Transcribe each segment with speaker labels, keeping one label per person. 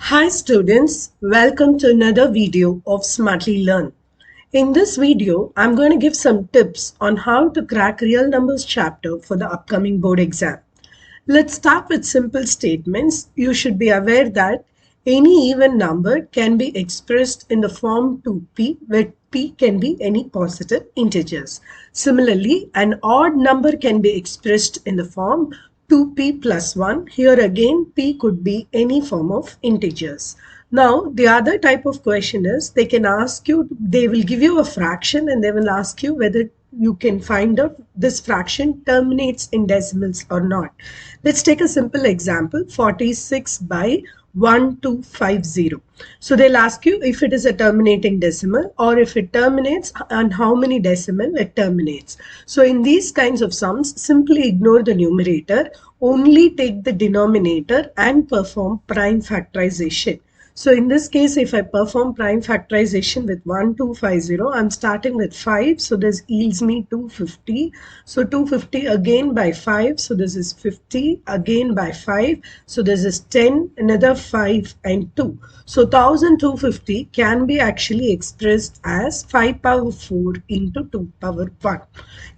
Speaker 1: Hi students, welcome to another video of Smartly Learn. In this video, I'm going to give some tips on how to crack real numbers chapter for the upcoming board exam. Let's start with simple statements. You should be aware that any even number can be expressed in the form 2p, where p can be any positive integers. Similarly, an odd number can be expressed in the form 2p plus 1. Here again, p could be any form of integers. Now, the other type of question is they can ask you, they will give you a fraction and they will ask you whether you can find out this fraction terminates in decimals or not. Let's take a simple example, 46 by 1250. So they'll ask you if it is a terminating decimal or if it terminates and how many decimal it terminates. So in these kinds of sums, simply ignore the numerator, only take the denominator and perform prime factorization. So in this case, if I perform prime factorization with 1250, I'm starting with 5. So this yields me 250. So 250 again by 5. So this is 50 again by 5. So this is 10, another 5 and 2. So 1250 can be actually expressed as 5 power 4 into 2 power 1.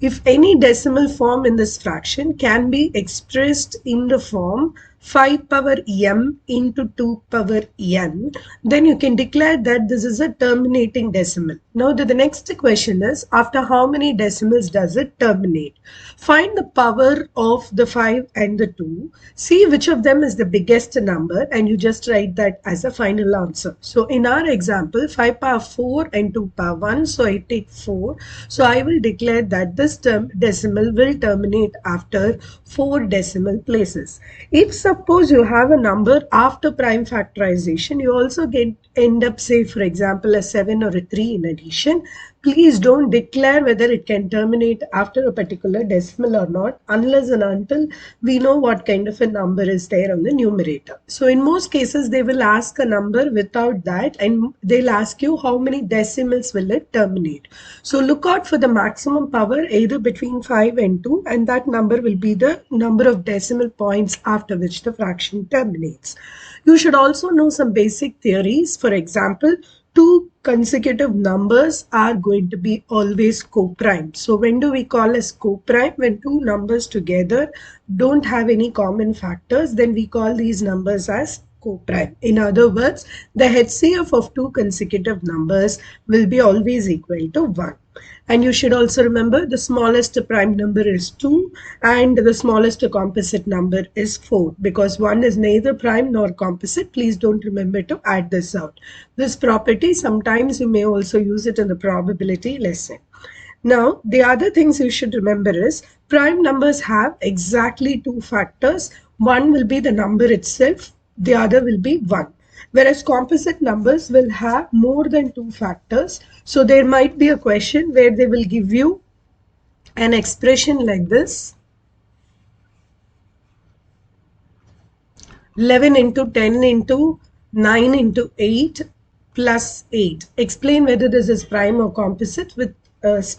Speaker 1: If any decimal form in this fraction can be expressed in the form 5 power m into 2 power n, then you can declare that this is a terminating decimal. Now the next question is, after how many decimals does it terminate? Find the power of the 5 and the 2. See which of them is the biggest number and you just write that as a final answer. So in our example, 5 power 4 and 2 power 1. So I take 4. So I will declare that this decimal will terminate after 4 decimal places. If suppose you have a number after prime factorization, you also end up, say for example, a 7 or a 3 in addition. Please don't declare whether it can terminate after a particular decimal or not unless and until we know what kind of a number is there on the numerator. So in most cases, they will ask a number without that and they'll ask you how many decimals will it terminate. So look out for the maximum power either between 5 and 2, and that number will be the number of decimal points after which the fraction terminates. You should also know some basic theories. For example, two consecutive numbers are going to be always co-prime. So when do we call as co-prime? When two numbers together don't have any common factors, then we call these numbers as co-prime. In other words, the HCF of two consecutive numbers will be always equal to 1. And you should also remember the smallest prime number is 2 and the smallest composite number is 4, because 1 is neither prime nor composite. Please don't remember to add this out. This property, sometimes you may also use it in the probability lesson. Now, the other things you should remember is prime numbers have exactly two factors. One will be the number itself, the other will be 1. Whereas composite numbers will have more than two factors. So there might be a question where they will give you an expression like this: 11 into 10 into 9 into 8 plus 8. Explain whether this is prime or composite with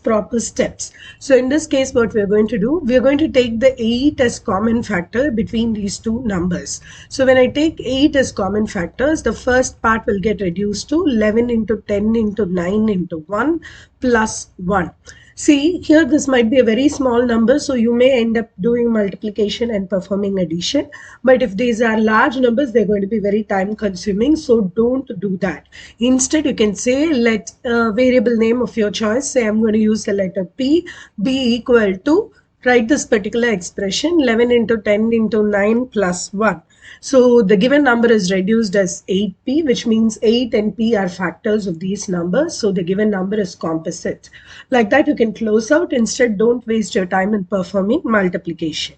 Speaker 1: proper steps. So in this case, what we're going to do, we're going to take the 8 as common factor between these two numbers. So when I take 8 as common factors, the first part will get reduced to 11 into 10 into 9 into 1 plus 1. See, here this might be a very small number, so you may end up doing multiplication and performing addition. But if these are large numbers, they're going to be very time consuming, so don't do that. Instead, you can say, let a variable name of your choice, say I'm going to use the letter P, be equal to, write this particular expression, 11 into 10 into 9 plus 1. So the given number is reduced as 8p, which means 8 and p are factors of these numbers. So the given number is composite. Like that, you can close out. Instead, don't waste your time in performing multiplication.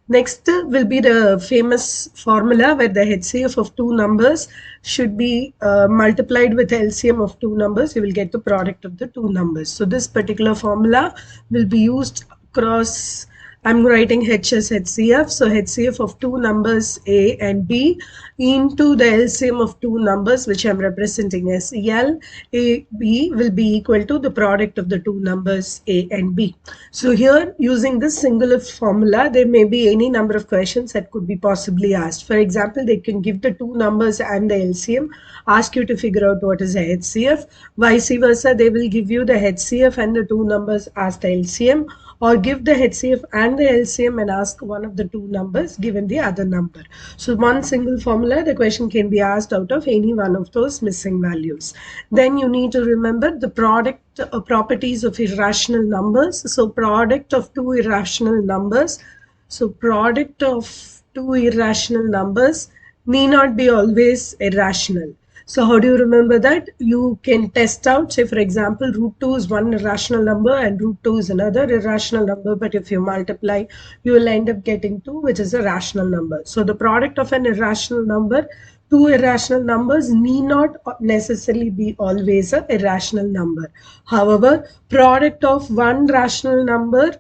Speaker 1: Next will be the famous formula where the HCF of two numbers should be multiplied with LCM of two numbers. You will get the product of the two numbers. So this particular formula will be used across I'm writing H as HCF. So HCF of two numbers A and B into the LCM of two numbers which I'm representing as L, A, B will be equal to the product of the two numbers A and B. So here, using this singular formula, there may be any number of questions that could be possibly asked. For example, they can give the two numbers and the LCM, ask you to figure out what is a HCF. Vice versa, they will give you the HCF and the two numbers as the LCM, or give the HCF and the LCM and ask one of the two numbers given the other number. So one single formula, the question can be asked out of any one of those missing values. Then you need to remember the product properties of irrational numbers. So product of two irrational numbers. So product of two irrational numbers need not be always irrational. So how do you remember that? You can test out, say for example, root 2 is one irrational number and root 2 is another irrational number. But if you multiply, you will end up getting 2, which is a rational number. So the product of an irrational number, two irrational numbers need not necessarily be always an irrational number. However, product of one rational number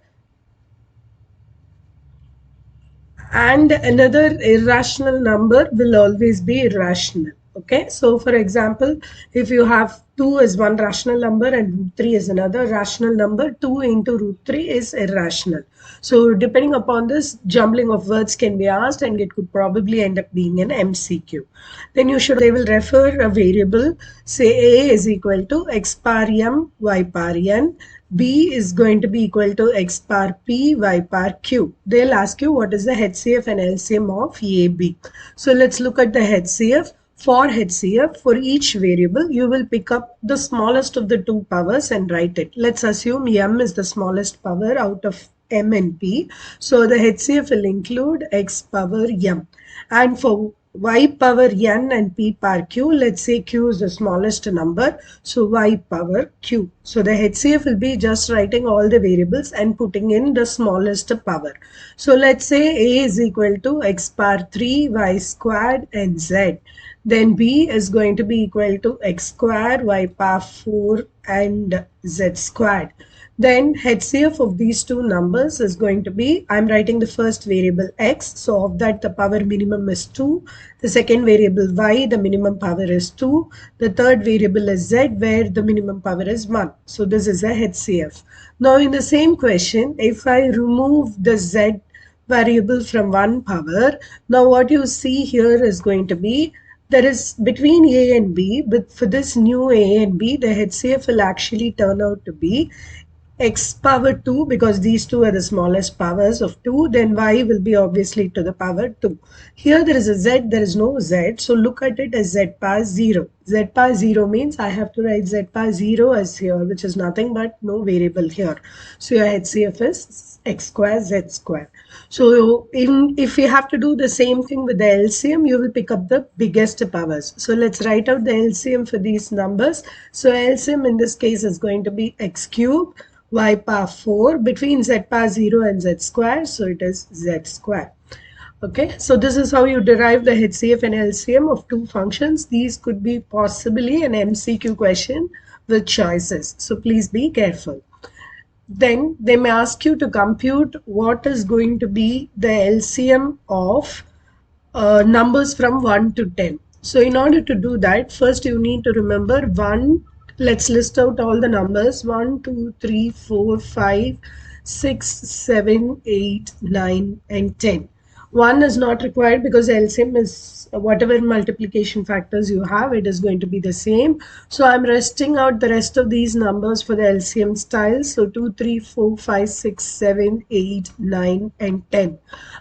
Speaker 1: and another irrational number will always be irrational. Okay, so for example, if you have 2 as one rational number and root 3 is another rational number, 2 into root 3 is irrational. So depending upon this, jumbling of words can be asked and it could probably end up being an MCQ. Then they will refer a variable, say A is equal to x power m y power n, B is going to be equal to x power p y power q. They'll ask you what is the HCF and LCM of AB. So let's look at the HCF. For HCF, for each variable, you will pick up the smallest of the two powers and write it. Let's assume m is the smallest power out of m and p. So the HCF will include x power m. And for y power n and p power q, let's say q is the smallest number, so y power q. So the HCF will be just writing all the variables and putting in the smallest power. So let's say a is equal to x power 3 y squared and z. Then b is going to be equal to x squared y power 4 and z squared. Then HCF of these two numbers is going to be, I'm writing the first variable x, so of that the power minimum is 2. The second variable y, the minimum power is 2. The third variable is z, where the minimum power is 1. So this is a HCF. Now in the same question, if I remove the z variable from one power, now what you see here is going to be, there is between a and b, but for this new a and b, the HCF will actually turn out to be x power 2, because these two are the smallest powers of 2, then y will be obviously to the power 2. Here there is a z, there is no z, so look at it as z power 0. Z power 0 means I have to write z power 0 as here, which is nothing but no variable here. So your HCF is x square z square. So if you have to do the same thing with the LCM, you will pick up the biggest powers. So let's write out the LCM for these numbers. So LCM in this case is going to be x cube y power 4 between z power 0 and z square, so it is z square. Okay, so this is how you derive the HCF and LCM of two functions. These could be possibly an MCQ question with choices, so please be careful. Then they may ask you to compute what is going to be the LCM of numbers from 1 to 10. So in order to do that, first you need to remember 1. Let's list out all the numbers 1, 2, 3, 4, 5, 6, 7, 8, 9 and 10. 1 is not required because LCM is whatever multiplication factors you have, it is going to be the same. So I'm resting out the rest of these numbers for the LCM style. So 2, 3, 4, 5, 6, 7, 8, 9 and 10.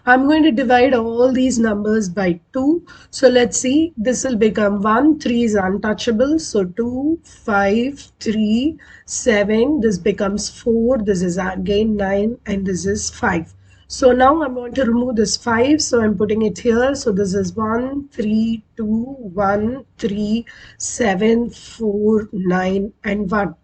Speaker 1: I'm going to divide all these numbers by 2. So let's see, this will become 1, 3 is untouchable. So 2, 5, 3, 7, this becomes 4, this is again 9 and this is 5. So now I'm going to remove this 5, so I'm putting it here. So this is 1, 3, 2, 1, 3, 7, 4, 9 and 1.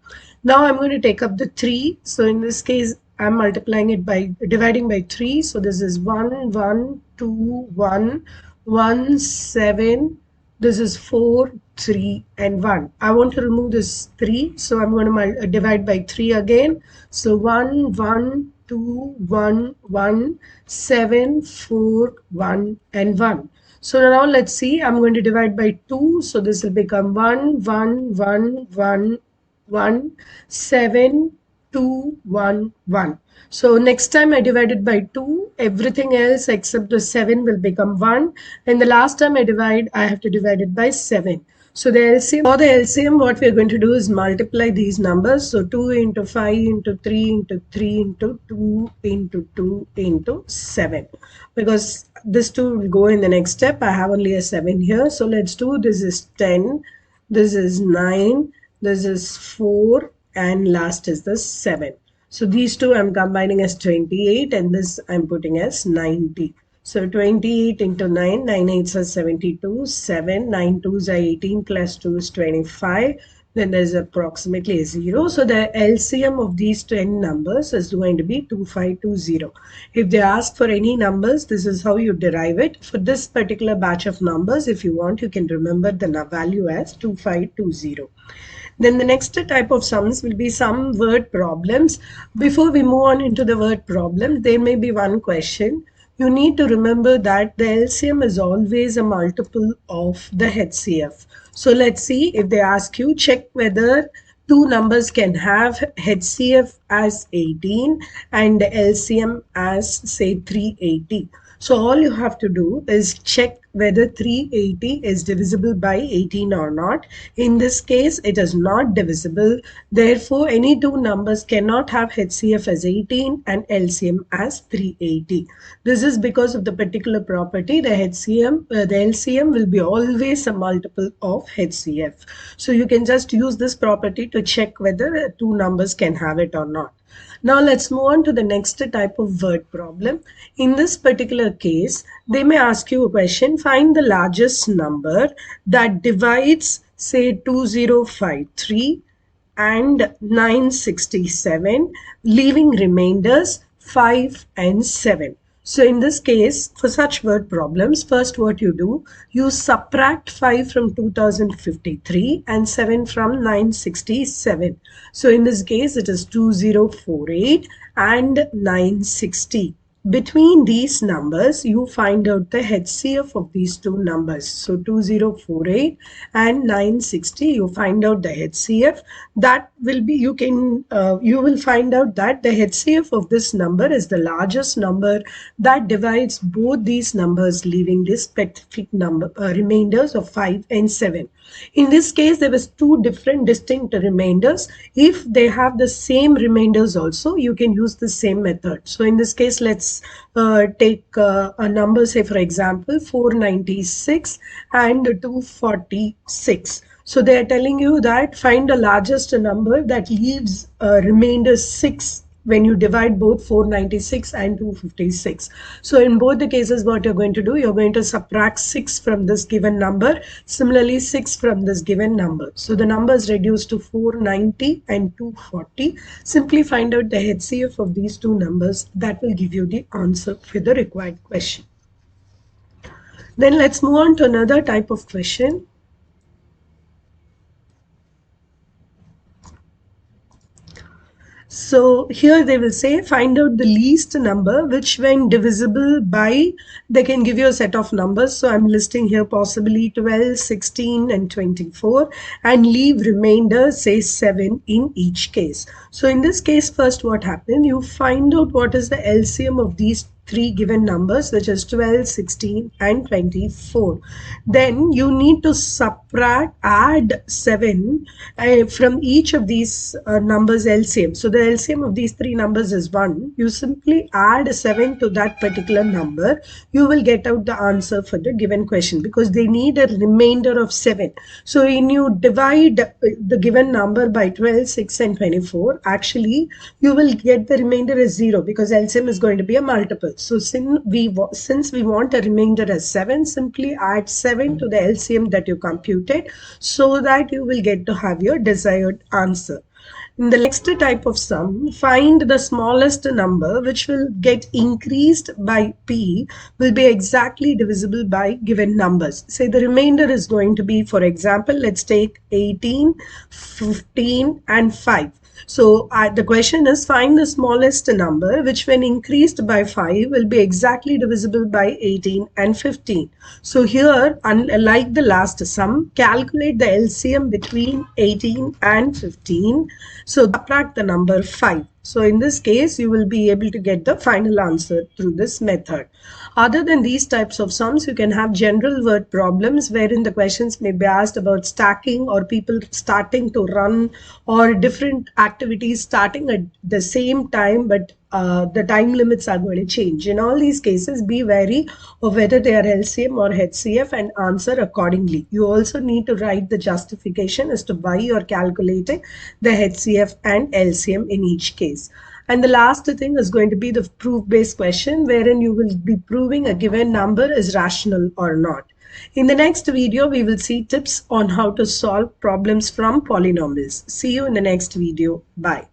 Speaker 1: Now I'm going to take up the 3. So in this case, I'm multiplying it by dividing by 3. So this is 1, 1, 2, 1, 1, 7. This is 4, 3 and 1. I want to remove this 3. So I'm going to divide by 3 again. So 1, 1, 2, 1, 1, 7, 4, 1, and 1. So now let's see, I'm going to divide by 2. So this will become 1, 1, 1, 1, 1, 7, 2, 1, 1. So next time I divide it by 2, everything else except the 7 will become 1. And the last time I divide, I have to divide it by 7. So the LCM, for the LCM, what we are going to do is multiply these numbers. So 2 into 5 into 3 into 3 into 2 into 2 into 7. Because this 2 will go in the next step. I have only a 7 here. So let's do, this is 10, this is 9, this is 4, and last is the 7. So these two I'm combining as 28 and this I'm putting as 90. So 28 into 9, 9 8s are 72, 7, 9 2s are 18, plus 2 is 25. Then there's approximately a 0. So the LCM of these 10 numbers is going to be 2520. If they ask for any numbers, this is how you derive it. For this particular batch of numbers, if you want, you can remember the value as 2520. Then the next type of sums will be some word problems. Before we move on into the word problem, there may be one question. You need to remember that the LCM is always a multiple of the HCF. So let's see, if they ask you, check whether two numbers can have HCF as 18 and LCM as say 380. So all you have to do is check whether 380 is divisible by 18 or not. In this case, it is not divisible. Therefore, any two numbers cannot have HCF as 18 and LCM as 380. This is because of the particular property, the LCM will be always a multiple of HCF. So you can just use this property to check whether two numbers can have it or not. Now let's move on to the next type of word problem. In this particular case, they may ask you a question, find the largest number that divides say 2053 and 967, leaving remainders 5 and 7. So in this case, for such word problems, first what you do, you subtract 5 from 2053 and 7 from 967. So in this case, it is 2048 and 960. Between these numbers, you find out the HCF of these two numbers. So 2048 and 960, you find out the HCF. That will be, you will find out that the HCF of this number is the largest number that divides both these numbers, leaving this specific number remainders of 5 and 7. In this case, there was two different distinct remainders. If they have the same remainders also, you can use the same method. So in this case, let's take a number, say for example, 496 and 246. So they are telling you that find the largest number that leaves remainder 6 when you divide both 496 and 256. So in both the cases, what you're going to do, you're going to subtract 6 from this given number. Similarly, 6 from this given number. So the number is reduced to 490 and 240. Simply find out the HCF of these two numbers. That will give you the answer for the required question. Then let's move on to another type of question. So here they will say, find out the least number which when divisible by, they can give you a set of numbers. So I'm listing here possibly 12, 16 and 24 and leave remainder say 7 in each case. So in this case, first what happened, you find out what is the LCM of these three given numbers, which is 12, 16 and 24. Then you need to add 7 from each of these numbers LCM. So the LCM of these three numbers is 1. You simply add 7 to that particular number. You will get out the answer for the given question because they need a remainder of 7. So when you divide the given number by 12, 6 and 24, actually you will get the remainder as 0 because LCM is going to be a multiple. So since we want a remainder as 7, simply add 7 to the LCM that you computed so that you will get to have your desired answer. In the next type of sum, find the smallest number which will get increased by p will be exactly divisible by given numbers. Say the remainder is going to be, for example, let's take 18, 15 and 5. So the question is, find the smallest number which when increased by 5 will be exactly divisible by 18 and 15. So here, unlike the last sum, calculate the LCM between 18 and 15. So subtract the number 5. So in this case, you will be able to get the final answer through this method. Other than these types of sums, you can have general word problems wherein the questions may be asked about stacking or people starting to run or different activities starting at the same time, but the time limits are going to change. In all these cases, be wary of whether they are LCM or HCF and answer accordingly. You also need to write the justification as to why you are calculating the HCF and LCM in each case. And the last thing is going to be the proof-based question, wherein you will be proving a given number is rational or not. In the next video, we will see tips on how to solve problems from polynomials. See you in the next video. Bye.